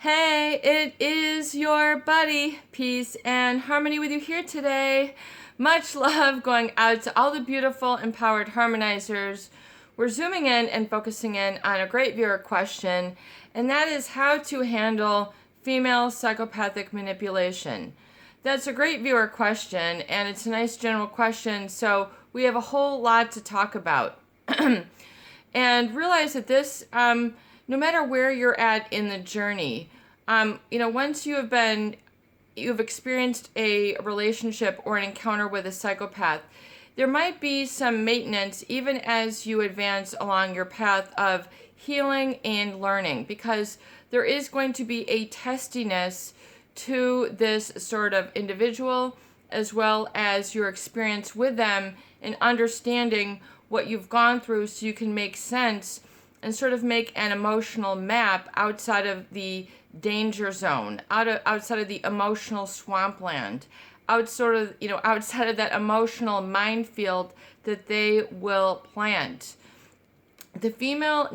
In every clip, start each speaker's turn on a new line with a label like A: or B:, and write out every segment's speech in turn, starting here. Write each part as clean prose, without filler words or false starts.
A: Hey, it is your buddy. Peace and harmony with you here today. Much love going out to all the beautiful, empowered harmonizers. We're zooming in and focusing in on a great viewer question, and that is how to handle female psychopathic manipulation. That's a great viewer question, and it's a nice general question, so we have a whole lot to talk about. And realize that this, no matter where you're at in the journey, once you've experienced a relationship or an encounter with a psychopath, there might be some maintenance even as you advance along your path of healing and learning, because there is going to be a testiness to this sort of individual, as well as your experience with them and understanding what you've gone through, so you can make sense and sort of make an emotional map outside of the danger zone, outside of the emotional swampland, outside of that emotional minefield that they will plant. The female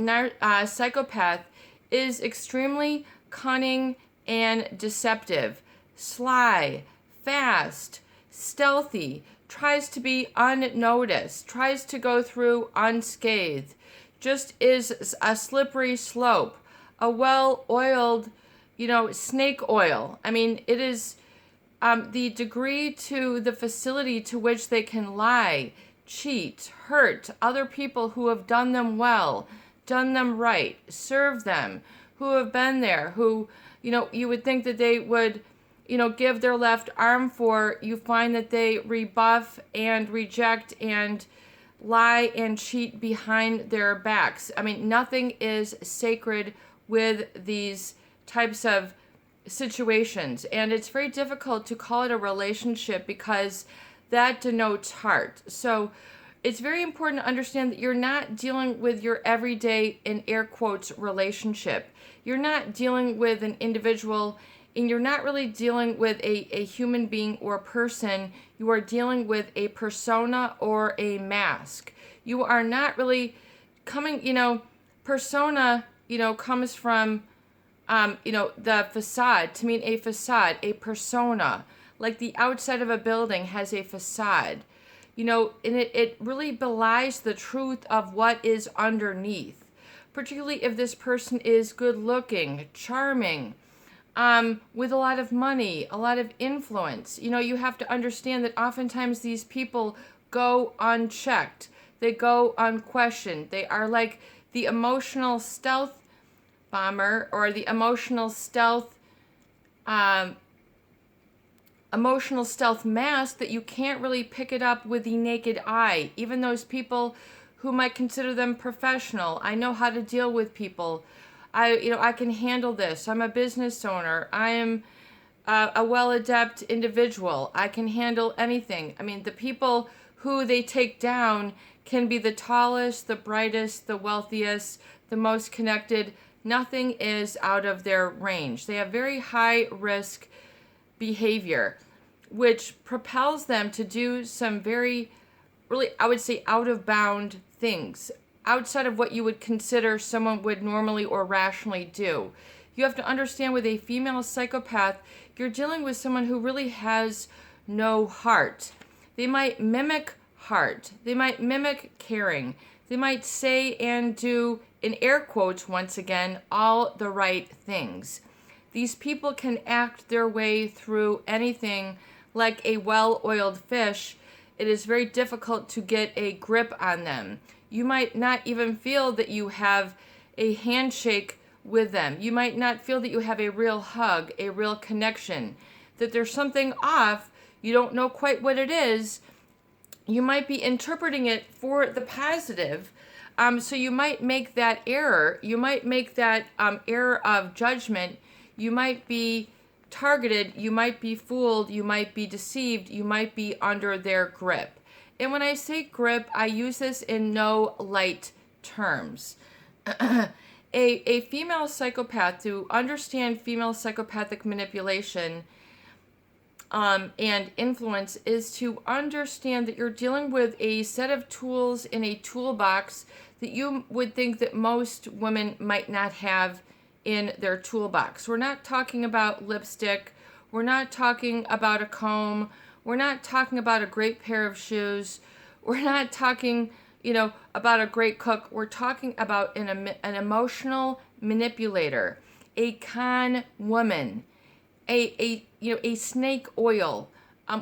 A: psychopath is extremely cunning and deceptive, sly, fast, stealthy, tries to be unnoticed, tries to go through unscathed, just is a slippery slope, a well-oiled, snake oil. I mean, it is the degree to the facility to which they can lie, cheat, hurt other people who have done them well, done them right, served them, who have been there, who, you would think that they would, give their left arm for. You find that they rebuff and reject and lie and cheat behind their backs. I mean, nothing is sacred with these types of situations, and it's very difficult to call it a relationship because that denotes heart. So it's very important to understand that you're not dealing with your everyday, in air quotes, relationship. You're not dealing with an individual, and you're not really dealing with a human being or person. You are dealing with a persona or a mask. You are not really coming, persona, comes from, the facade, to mean a facade, a persona. Like the outside of a building has a facade, and it really belies the truth of what is underneath, particularly if this person is good looking, charming, with a lot of money, a lot of influence. You have to understand that oftentimes these people go unchecked. They go unquestioned. They are like the emotional stealth bomber, or the emotional stealth mask that you can't really pick it up with the naked eye. Even those people who might consider them professional. I know how to deal with people. I can handle this. I'm a business owner. I am a well-adept individual. I can handle anything. I mean, the people who they take down can be the tallest, the brightest, the wealthiest, the most connected. Nothing is out of their range. They have very high risk behavior, which propels them to do some very, really, I would say, out of bound things, outside of what you would consider someone would normally or rationally do. You have to understand, with a female psychopath, you're dealing with someone who really has no heart. They might mimic heart. They might mimic caring. They might say and do, in air quotes once again, all the right things. These people can act their way through anything like a well-oiled fish. It is very difficult to get a grip on them. You might not even feel that you have a handshake with them. You might not feel that you have a real hug, a real connection, that there's something off. You don't know quite what it is. You might be interpreting it for the positive. So you might make that error. You might make that error of judgment. You might be targeted. You might be fooled. You might be deceived. You might be under their grip. And when I say grip, I use this in no light terms. A female psychopath, to understand female psychopathic manipulation and influence, is to understand that you're dealing with a set of tools in a toolbox that you would think that most women might not have in their toolbox. We're not talking about lipstick. We're not talking about a comb. We're not talking about a great pair of shoes. We're not talking, about a great cook. We're talking about an emotional manipulator, a con woman, a snake oil.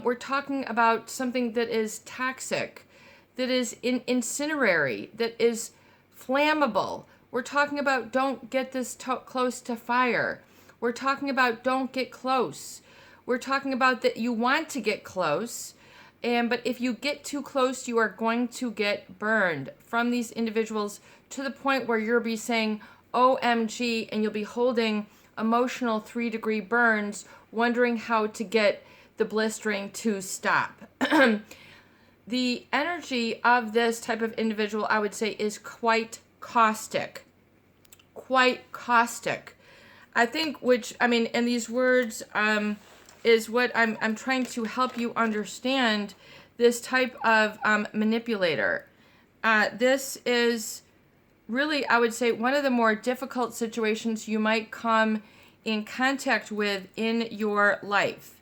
A: We're talking about something that is toxic, that is incinerary, that is flammable. We're talking about don't get this close to fire. We're talking about don't get close. We're talking about that you want to get close, but if you get too close, you are going to get burned from these individuals to the point where you'll be saying, OMG, and you'll be holding emotional 3-degree burns, wondering how to get the blistering to stop. The energy of this type of individual, I would say, is quite caustic. Quite caustic. I think, and these words is what I'm trying to help you understand this type of manipulator. This is really, I would say, one of the more difficult situations you might come in contact with in your life.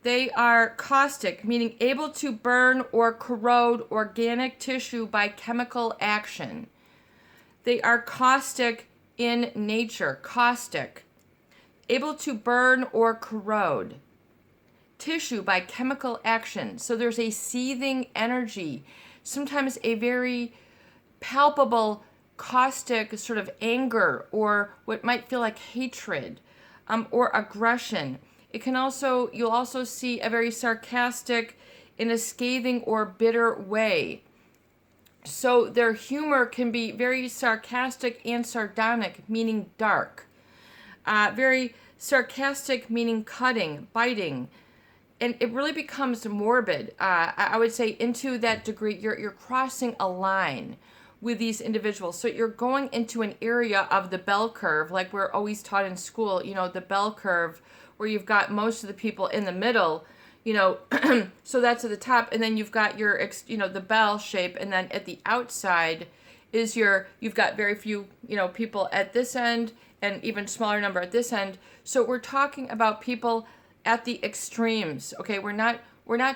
A: They are caustic, meaning able to burn or corrode organic tissue by chemical action. They are caustic in nature, caustic, able to burn or corrode tissue by chemical action. So there's a seething energy, sometimes a very palpable caustic sort of anger or what might feel like hatred or aggression. It can also, you'll also see a very sarcastic in a scathing or bitter way. So their humor can be very sarcastic and sardonic, meaning dark. Very sarcastic, meaning cutting, biting. And it really becomes morbid. I would say into that degree, you're crossing a line with these individuals. So you're going into an area of the bell curve, like we're always taught in school, the bell curve, where you've got most of the people in the middle, so that's at the top, and then you've got your, the bell shape, and then at the outside is you've got very few, people at this end, and even smaller number at this end. So we're talking about people at the extremes, okay? We're not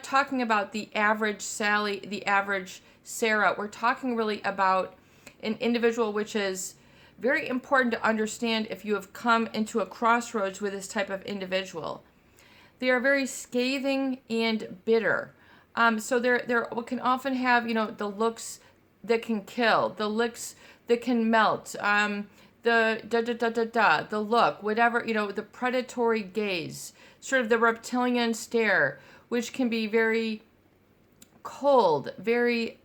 A: talking about the average Sally, the average Sarah. We're talking really about an individual, which is very important to understand if you have come into a crossroads with this type of individual. They are very scathing and bitter. So they're can often have, the looks that can kill, the looks that can melt, the look, whatever, the predatory gaze, sort of the reptilian stare, which can be very cold, very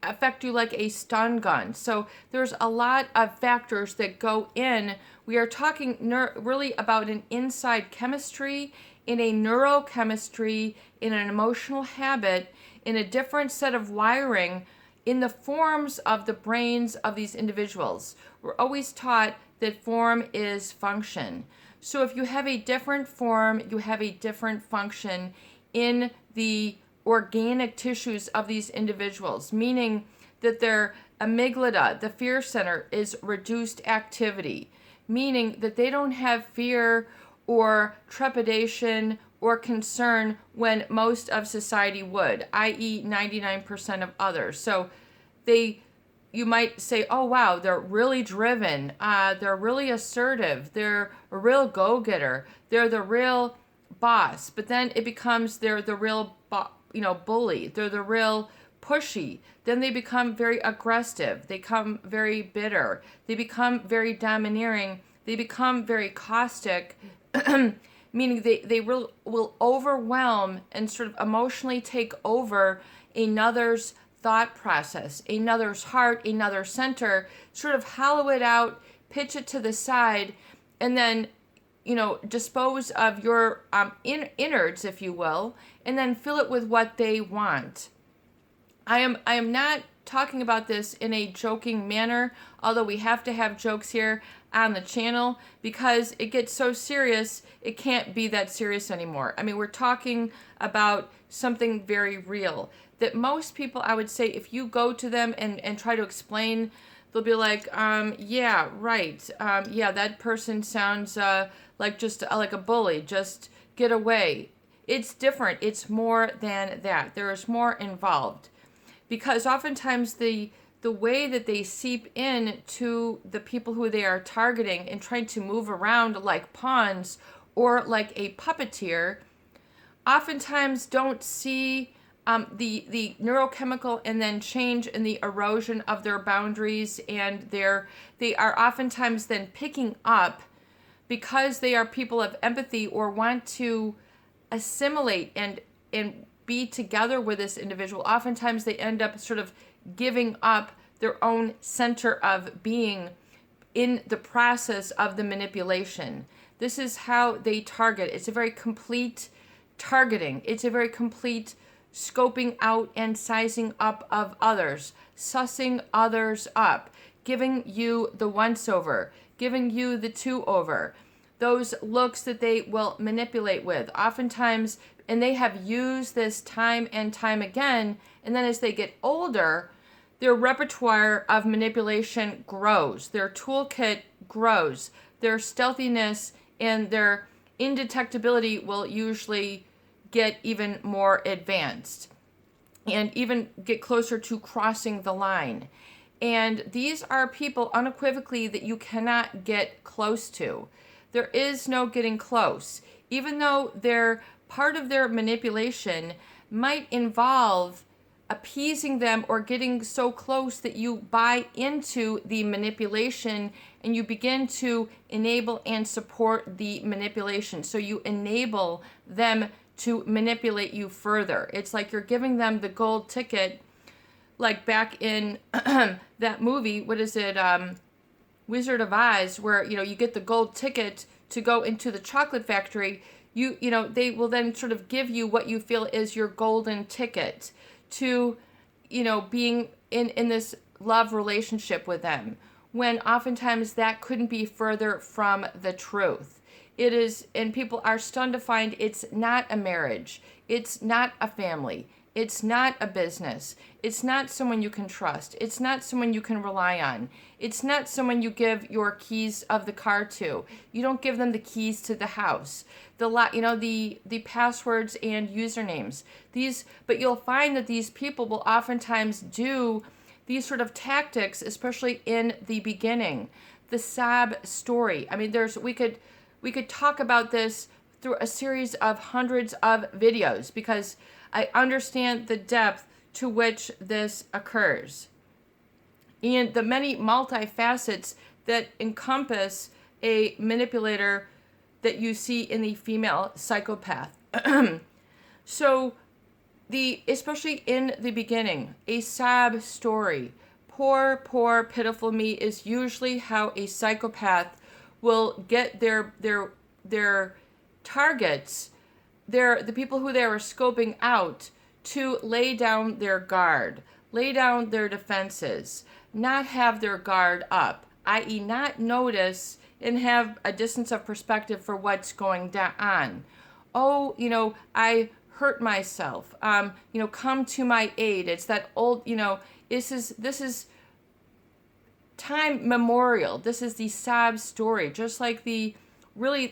A: affect you like a stun gun. So there's a lot of factors that go in. We are talking really about an inside chemistry, in a neurochemistry, in an emotional habit, in a different set of wiring, in the forms of the brains of these individuals. We're always taught that form is function. So if you have a different form, you have a different function in the organic tissues of these individuals, meaning that their amygdala, the fear center, is reduced activity, meaning that they don't have fear or trepidation or concern when most of society would, i.e. 99% of others. So you might say, oh wow, they're really driven, they're really assertive, they're a real go-getter, they're the real boss. But then it becomes they're the real bully, they're the real pushy. Then they become very aggressive, they become very bitter, they become very domineering, they become very caustic, meaning they will overwhelm and sort of emotionally take over another's thought process, another's heart, another center, sort of hollow it out, pitch it to the side, and then dispose of your innards, if you will, and then fill it with what they want. I am not talking about this in a joking manner, although we have to have jokes here on the channel because it gets so serious, it can't be that serious anymore. I mean, we're talking about something very real that most people, I would say, if you go to them and try to explain they'll be like, yeah, right. Yeah, that person sounds like just like a bully. Just get away. It's different. It's more than that. There is more involved. Because oftentimes the way that they seep in to the people who they are targeting and trying to move around like pawns or like a puppeteer, oftentimes don't see the neurochemical and then change in the erosion of their boundaries, and they are oftentimes then picking up, because they are people of empathy or want to assimilate and be together with this individual. Oftentimes they end up sort of giving up their own center of being in the process of the manipulation. This is how they target. It's a very complete targeting. It's a very complete scoping out and sizing up of others, sussing others up, giving you the once over, giving you the two over, those looks that they will manipulate with. Oftentimes, and they have used this time and time again, and then as they get older, their repertoire of manipulation grows, their toolkit grows, their stealthiness and their indetectability will usually get even more advanced and even get closer to crossing the line. And these are people unequivocally that you cannot get close to. There is no getting close. Even though part of their manipulation might involve appeasing them or getting so close that you buy into the manipulation and you begin to enable and support the manipulation. So you enable them to manipulate you further. It's like you're giving them the gold ticket, like back in that movie, what is it, Wizard of Oz, where you get the gold ticket to go into the chocolate factory. They will then sort of give you what you feel is your golden ticket to being in this love relationship with them, when oftentimes that couldn't be further from the truth. It is, and people are stunned to find it's not a marriage, it's not a family, it's not a business, it's not someone you can trust, it's not someone you can rely on, it's not someone you give your keys of the car to. You don't give them the keys to the house, the passwords and usernames. But you'll find that these people will oftentimes do these sort of tactics, especially in the beginning. The sob story. I mean, we could talk about this through a series of hundreds of videos, because I understand the depth to which this occurs and the many multifacets that encompass a manipulator that you see in the female psychopath. So especially in the beginning, a sob story, poor, pitiful me, is usually how a psychopath will get their targets, the people who they are scoping out, to lay down their guard, lay down their defenses, not have their guard up, i.e. not notice and have a distance of perspective for what's going on. Oh, I hurt myself. Come to my aid. It's that old, this is time memorial. This is the sob story, just like a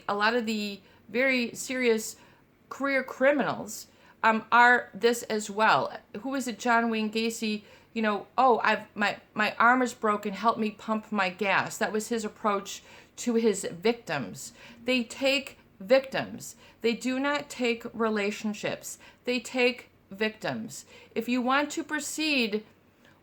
A: lot of the very serious career criminals are this as well. Who is it? John Wayne Gacy. My arm is broken. Help me pump my gas. That was his approach to his victims. They take victims. They do not take relationships. They take victims. If you want to proceed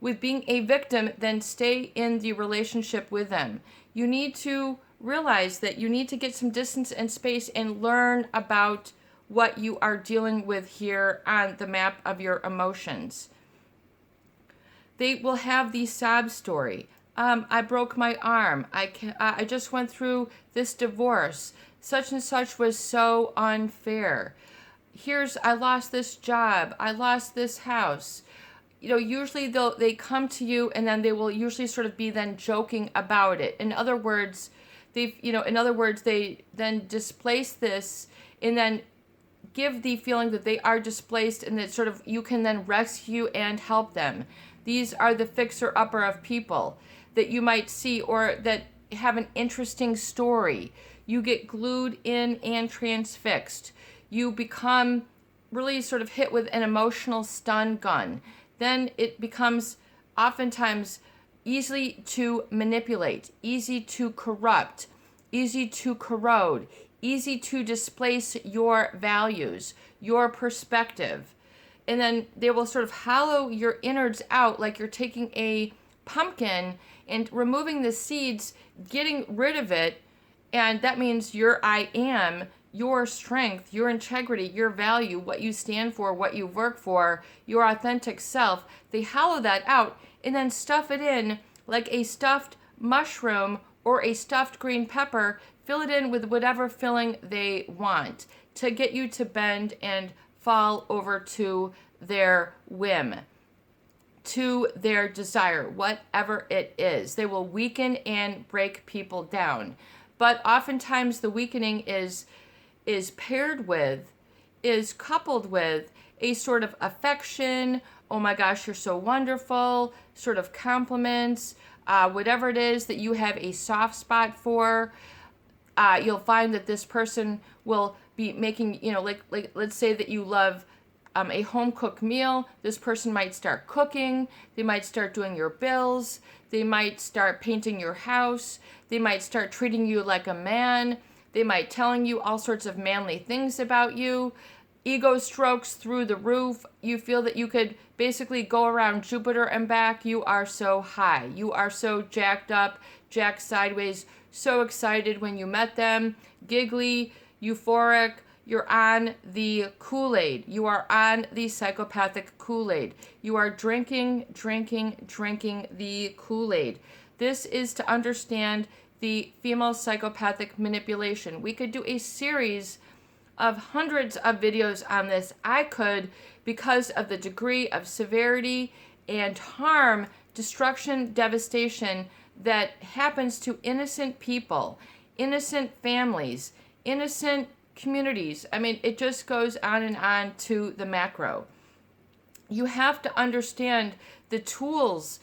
A: with being a victim, then stay in the relationship with them. You need to realize that you need to get some distance and space and learn about what you are dealing with here on the map of your emotions. They will have the sob story. I broke my arm. I just went through this divorce. Such and such was so unfair. I lost this job. I lost this house. Usually they come to you and then they will usually sort of be then joking about it. In other words, they then displace this and then give the feeling that they are displaced and that sort of you can then rescue and help them. These are the fixer-upper of people. that you might see or that have an interesting story. You get glued in and transfixed. You become really sort of hit with an emotional stun gun. Then it becomes oftentimes easy to manipulate, easy to corrupt, easy to corrode, easy to displace your values, your perspective. And then they will sort of hollow your innards out like you're taking a pumpkin and removing the seeds, getting rid of it. And that means your I am, your strength, your integrity, your value, what you stand for, what you work for, your authentic self. They hollow that out and then stuff it in like a stuffed mushroom or a stuffed green pepper, fill it in with whatever filling they want to get you to bend and fall over to their whim, to their desire, whatever it is. They will weaken and break people down. But oftentimes the weakening is paired with, is coupled with a sort of affection, oh my gosh, you're so wonderful, sort of compliments, whatever it is that you have a soft spot for. You'll find that this person will be making, like let's say that you love a home cooked meal. This person might start cooking. They might start doing your bills. They might start painting your house. They might start treating you like a man. They might telling you all sorts of manly things about you. Ego strokes through the roof. You feel that you could basically go around Jupiter and back. You are so high. You are so jacked up, jacked sideways, so excited when you met them, giggly, euphoric. You're on the Kool-Aid. You are on the psychopathic Kool-Aid. You are drinking the Kool-Aid. This is to understand the female psychopathic manipulation. We could do a series of hundreds of videos on this. I could, because of the degree of severity and harm, destruction, devastation that happens to innocent people, innocent families, innocent communities. I mean, it just goes on and on to the macro. You have to understand the tools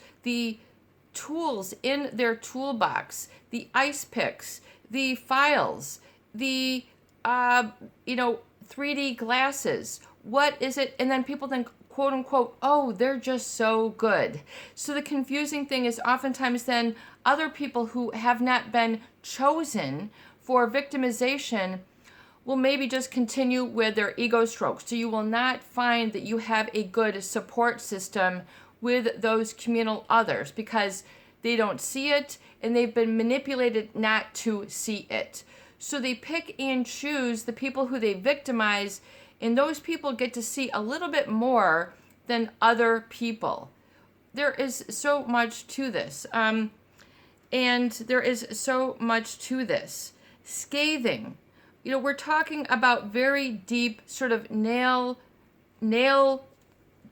A: in their toolbox, the ice picks, the files, the 3D glasses. What is it? And then people think, quote unquote, oh, they're just so good. So the confusing thing is oftentimes then other people who have not been chosen for victimization will maybe just continue with their ego strokes. So you will not find that you have a good support system with those communal others because they don't see it and they've been manipulated not to see it. So they pick and choose the people who they victimize, and those people get to see a little bit more than other people. There is so much to this. Scathing. We're talking about very deep, sort of nail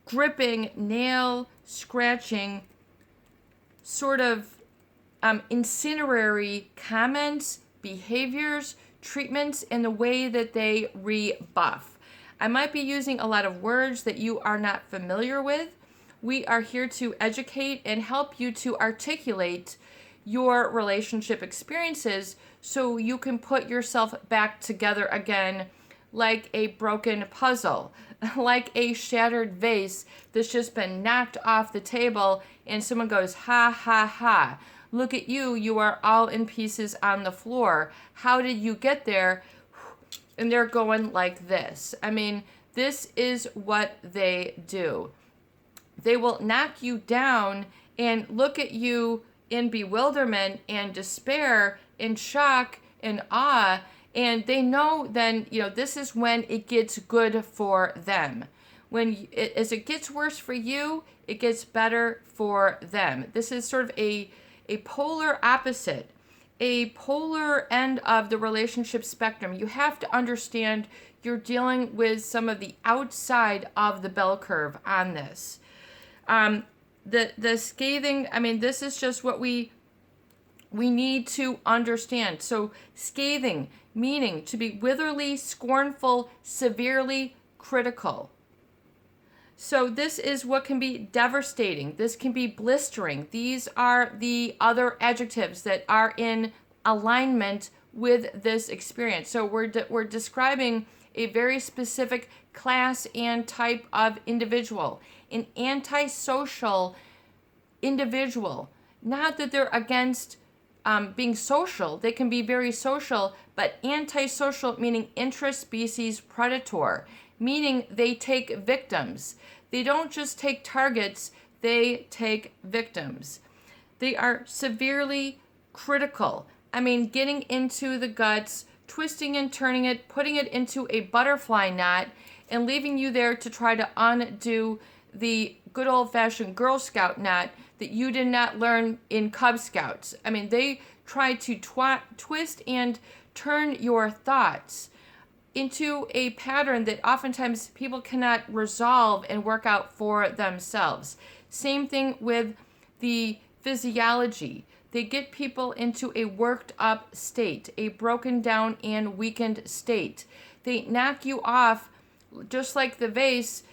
A: gripping, nail scratching, sort of incendiary comments, behaviors, treatments, and the way that they rebuff. I might be using a lot of words that you are not familiar with. We are here to educate and help you to articulate your relationship experiences so you can put yourself back together again like a broken puzzle, like a shattered vase that's just been knocked off the table and someone goes, ha, ha, ha. Look at you, you are all in pieces on the floor. How did you get there? And they're going like this. I mean, this is what they do. They will knock you down and look at you in bewilderment and despair and shock and awe. And they know then, this is when it gets good for them. As it gets worse for you, it gets better for them. This is sort of a polar opposite, a polar end of the relationship spectrum. You have to understand you're dealing with some of the outside of the bell curve on this. The scathing, I mean, this is just what we need to understand. So scathing, meaning to be witherly, scornful, severely critical. So this is what can be devastating. This can be blistering. These are the other adjectives that are in alignment with this experience. So we're describing a very specific class and type of individual, an antisocial individual. Not that they're against being social. They can be very social, but antisocial meaning interspecies predator, meaning they take victims. They don't just take targets, they take victims. They are severely critical. I mean, getting into the guts, twisting and turning it, putting it into a butterfly knot, and leaving you there to try to undo the good old-fashioned Girl Scout knot that you did not learn in Cub Scouts. I mean, they try to twist and turn your thoughts into a pattern that oftentimes people cannot resolve and work out for themselves. Same thing with the physiology. They get people into a worked up state, a broken down and weakened state. They knock you off just like the vase,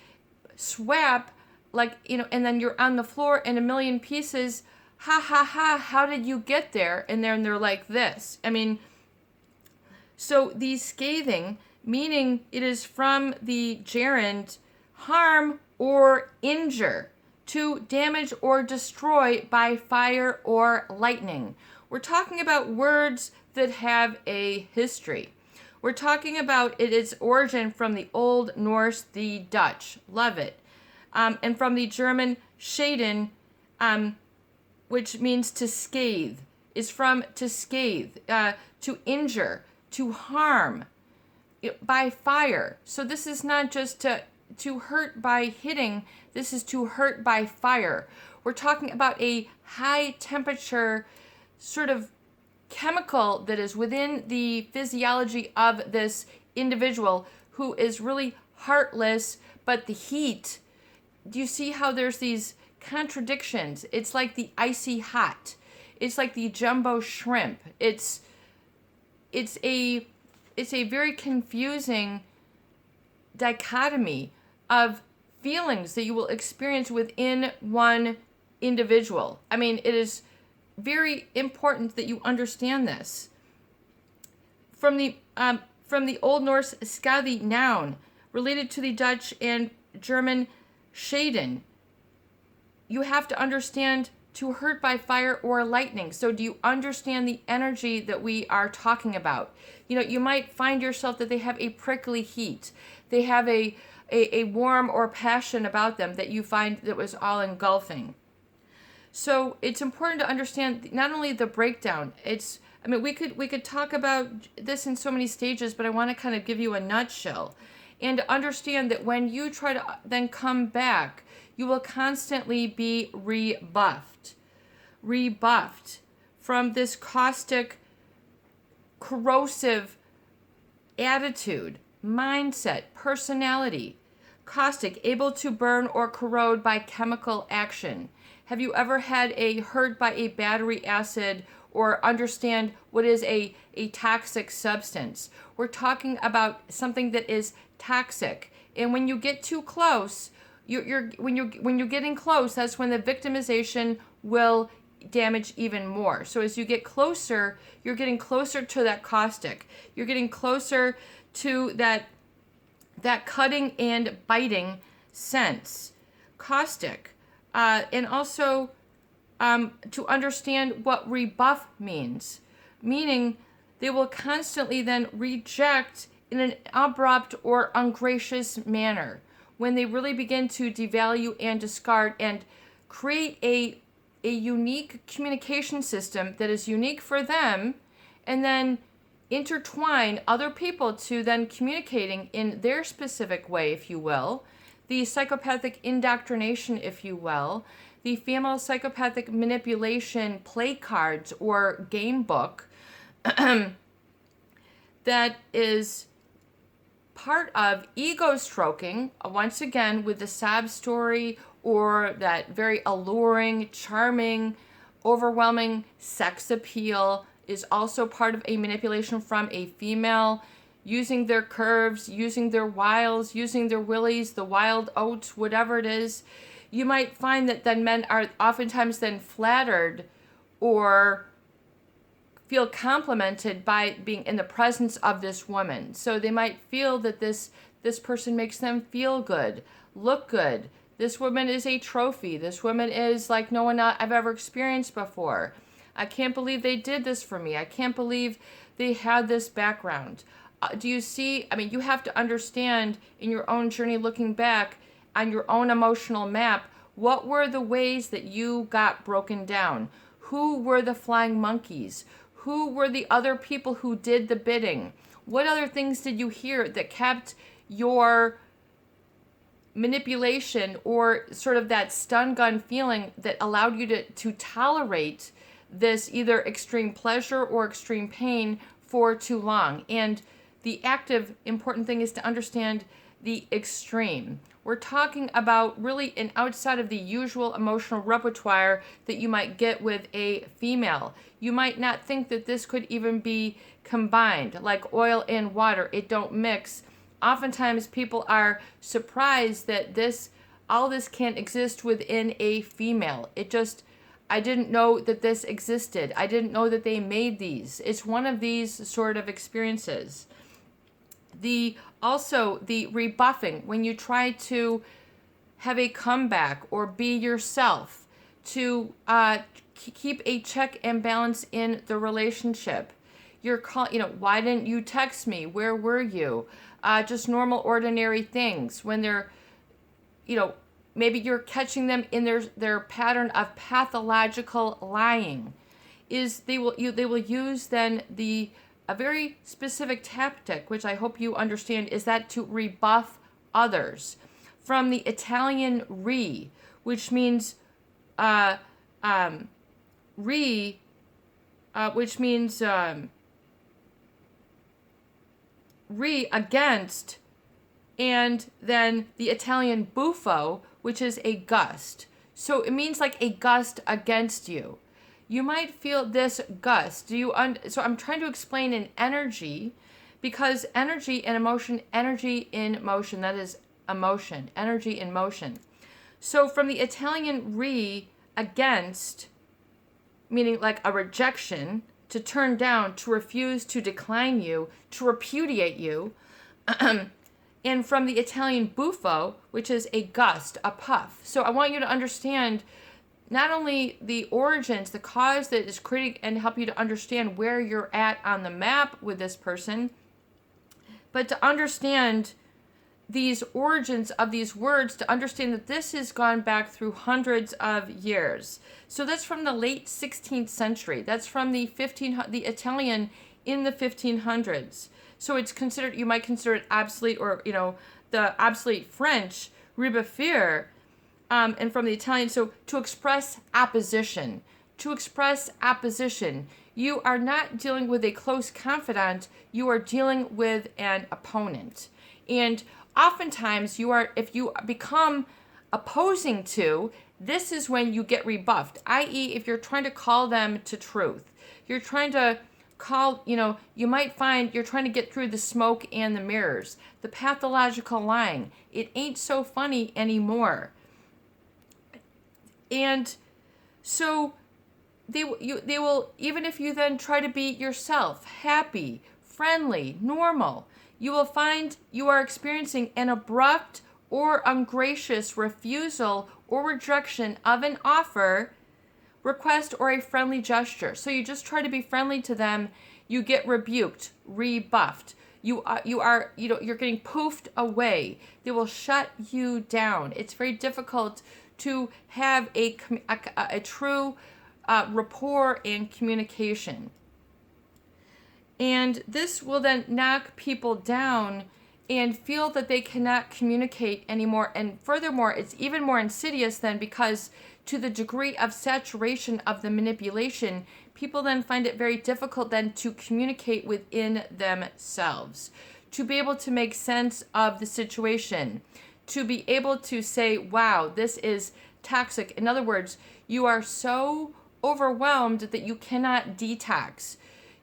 A: swap, like, and then you're on the floor in a million pieces. Ha ha ha, how did you get there? And then they're like this. I mean, so the scathing, meaning it is from the gerund harm or injure, to damage or destroy by fire or lightning. We're talking about words that have a history. We're talking about its origin from the Old Norse, the Dutch. Love it. And from the German Schaden, which means to scathe, is from to scathe, to injure, to harm by fire. So this is not just to hurt by hitting, this is to hurt by fire. We're talking about a high temperature sort of chemical that is within the physiology of this individual who is really heartless, but the heat, do you see how there's these contradictions? It's like the icy hot. It's like the jumbo shrimp. It's a very confusing dichotomy of feelings that you will experience within one individual. I mean, it is very important that you understand this. From the Old Norse skadi, noun, related to the Dutch and German Schaden, you have to understand to hurt by fire or lightning. So do you understand the energy that we are talking about? You might find yourself that they have a prickly heat. They have a warm or passion about them that you find that was all engulfing. So it's important to understand not only the breakdown. We could talk about this in so many stages, but I want to kind of give you a nutshell. And to understand that when you try to then come back, you will constantly be rebuffed from this caustic, corrosive attitude, mindset, personality. Caustic, able to burn or corrode by chemical action. Have you ever had a hurt by a battery acid or understand what is a toxic substance? We're talking about something that is toxic. And when you get too close, when you're getting close, that's when the victimization will damage even more. So as you get closer, you're getting closer to that caustic. You're getting closer to that cutting and biting sense. Caustic. And also to understand what rebuff means. Meaning they will constantly then reject in an abrupt or ungracious manner when they really begin to devalue and discard and create a unique communication system that is unique for them, and then intertwine other people to then communicating in their specific way, if you will. The psychopathic indoctrination, if you will. The female psychopathic manipulation play cards or game book that is part of ego stroking, once again with the sob story or that very alluring, charming, overwhelming sex appeal is also part of a manipulation from a female. using their curves, using their wiles, using their willies, the wild oats, whatever it is, you might find that then men are oftentimes then flattered or feel complimented by being in the presence of this woman. So they might feel that this person makes them feel good, look good. This woman is a trophy. This woman is like no one I've ever experienced before. I can't believe they did this for me. I can't believe they had this background. Do you see? I mean, you have to understand in your own journey looking back on your own emotional map, what were the ways that you got broken down? Who were the flying monkeys? Who were the other people who did the bidding? What other things did you hear that kept your manipulation or sort of that stun gun feeling that allowed you to tolerate this either extreme pleasure or extreme pain for too long? And the active important thing is to understand the extreme. We're talking about really an outside of the usual emotional repertoire that you might get with a female. You might not think that this could even be combined, like oil and water. It don't mix. Oftentimes people are surprised that all this can't exist within a female. I didn't know that this existed. I didn't know that they made these. It's one of these sort of experiences. Also the rebuffing, when you try to have a comeback or be yourself, to keep a check and balance in the relationship. Why didn't you text me? Where were you? Just normal, ordinary things. When they're, maybe you're catching them in their pattern of pathological lying. They will use then a very specific tactic, which I hope you understand, is that to rebuff others. From the Italian which means against, and then the Italian buffo, which is a gust. So it means like a gust against you. You might feel this gust. So I'm trying to explain an energy, because energy and emotion, energy in motion, that is emotion, energy in motion. So from the Italian against, meaning like a rejection, to turn down, to refuse, to decline you, to repudiate you. And from the Italian buffo, which is a gust, a puff. So I want you to understand not only the origins, the cause that is creating, and help you to understand where you're at on the map with this person, but to understand these origins of these words, to understand that this has gone back through hundreds of years. So that's from the late 16th century. That's from the Italian in the 1500s. So it's considered, you might consider it obsolete, or, the obsolete French, rebuffir, and from the Italian, so to express opposition. To express opposition. You are not dealing with a close confidant, you are dealing with an opponent. And oftentimes if you become opposing to, this is when you get rebuffed, i.e. if you're trying to call them to truth. You're trying to you might find you're trying to get through the smoke and the mirrors, the pathological lying. It ain't so funny anymore. And so they will, even if you then try to be yourself, happy, friendly, normal, you will find you are experiencing an abrupt or ungracious refusal or rejection of an offer, request, or a friendly gesture. So you just try to be friendly to them, you get rebuked, rebuffed. You're getting poofed away. They will shut you down. It's very difficult to have a true rapport and communication. And this will then knock people down and feel that they cannot communicate anymore. And furthermore, it's even more insidious then, because to the degree of saturation of the manipulation, people then find it very difficult then to communicate within themselves, to be able to make sense of the situation, to be able to say, wow, this is toxic. In other words, you are so overwhelmed that you cannot detox.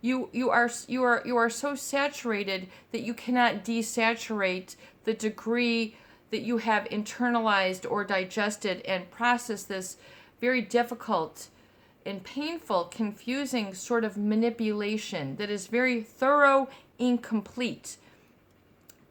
A: You are so saturated that you cannot desaturate the degree that you have internalized or digested and processed this very difficult and painful, confusing sort of manipulation that is very thorough, incomplete,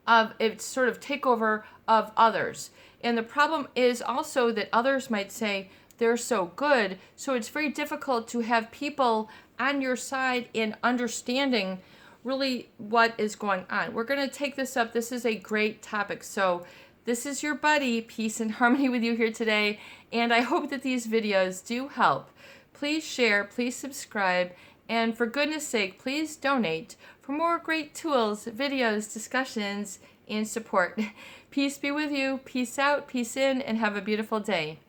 A: of its sort of takeover of others. And the problem is also that others might say they're so good, so it's very difficult to have people on your side in understanding really what is going on. We're going to take this up. This is a great topic. So this is your buddy, Peace and Harmony, with you here today, and I hope that these videos do help. Please share, please subscribe, and for goodness sake, please donate for more great tools, videos, discussions, and support. Peace be with you, peace out, peace in, and have a beautiful day.